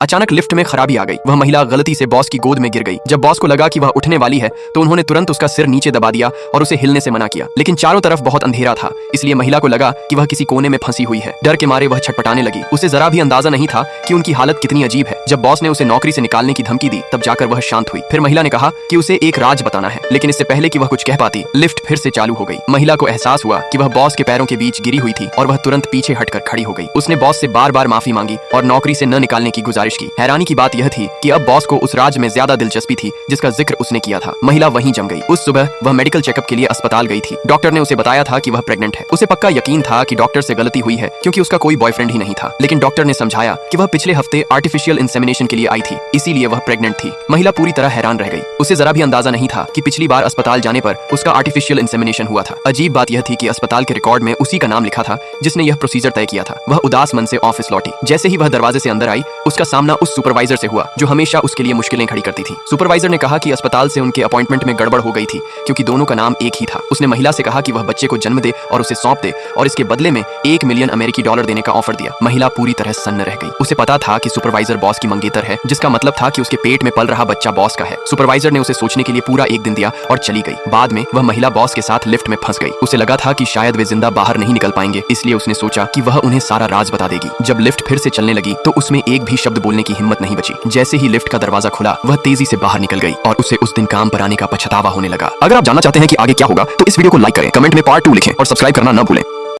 अचानक लिफ्ट में खराबी आ गई। वह महिला गलती से बॉस की गोद में गिर गई। जब बॉस को लगा कि वह उठने वाली है तो उन्होंने तुरंत उसका सिर नीचे दबा दिया और उसे हिलने से मना किया, लेकिन चारों तरफ बहुत अंधेरा था, इसलिए महिला को लगा कि वह किसी कोने में फंसी हुई है। डर के मारे वह छटपटाने लगी। उसे जरा भी अंदाजा नहीं था कि उनकी हालत कितनी अजीब है। जब बॉस ने उसे नौकरी से निकालने की धमकी दी तब जाकर वह शांत हुई। फिर महिला ने कहा कि उसे एक राज बताना है, लेकिन इससे पहले कि वह कुछ कह पाती लिफ्ट फिर से चालू हो गई। महिला को एहसास हुआ कि वह बॉस के पैरों के बीच गिरी हुई थी और वह तुरंत पीछे हटकर खड़ी हो गई। उसने बॉस से बार बार माफी मांगी और नौकरी से न निकालने की गुजारिश की। हैरानी की बात यह थी कि अब बॉस को उस राज में ज्यादा दिलचस्पी थी जिसका जिक्र उसने किया था। महिला वहीं जम गई। उस सुबह वह मेडिकल चेकअप के लिए अस्पताल गई थी। डॉक्टर ने उसे बताया था कि वह प्रेग्नेंट है। उसे पक्का यकीन था कि डॉक्टर से गलती हुई है क्योंकि उसका कोई बॉयफ्रेंड ही नहीं था, लेकिन डॉक्टर ने समझाया कि वह पिछले हफ्ते आर्टिफिशियल इंसेमिनेशन के लिए आई थी, इसीलिए वह प्रेग्नेंट थी। महिला पूरी तरह हैरान रह गई। उसे जरा भी अंदाजा नहीं था कि पिछली बार अस्पताल जाने पर उसका आर्टिफिशियल इंसेमिनेशन हुआ था। अजीब बात यह थी कि अस्पताल के रिकॉर्ड में उसी का नाम लिखा था जिसने यह प्रोसीजर तय किया था। वह उदास मन से ऑफिस लौटी। जैसे ही वह दरवाजे से अंदर आई उसका सामना उस सुपरवाइजर से हुआ जो हमेशा उसके लिए मुश्किलें खड़ी करती थी। सुपरवाइजर ने कहा कि अस्पताल से उनके अपॉइंटमेंट में गड़बड़ हो गई थी क्योंकि दोनों का नाम एक ही था। उसने महिला से कहा कि वह बच्चे को जन्म दे और उसे सौंप दे और इसके बदले में $1 मिलियन अमेरिकी देने का ऑफर दिया। महिला पूरी तरह सन्न रह गई। उसे पता था कि सुपरवाइजर बॉस की मंगेतर है, जिसका मतलब था कि उसके पेट में पल रहा बच्चा बॉस का है। सुपरवाइजर ने उसे सोचने के लिए पूरा 1 दिन दिया और चली गई। बाद में वह महिला बॉस के साथ लिफ्ट में फंस गई। उसे लगा था कि शायद वे जिंदा बाहर नहीं निकल पाएंगे, इसलिए उसने सोचा कि वह उन्हें सारा राज बता देगी। जब लिफ्ट फिर से चलने लगी तो उसमें एक भी शब्द बोलने की हिम्मत नहीं बची। जैसे ही लिफ्ट का दरवाजा खुला वह तेजी से बाहर निकल गई और उसे उस दिन काम पर आने का पछतावा होने लगा। अगर आप जानना चाहते हैं कि आगे क्या होगा तो इस वीडियो को लाइक करें, कमेंट में पार्ट 2 लिखें और सब्सक्राइब करना न भूलें।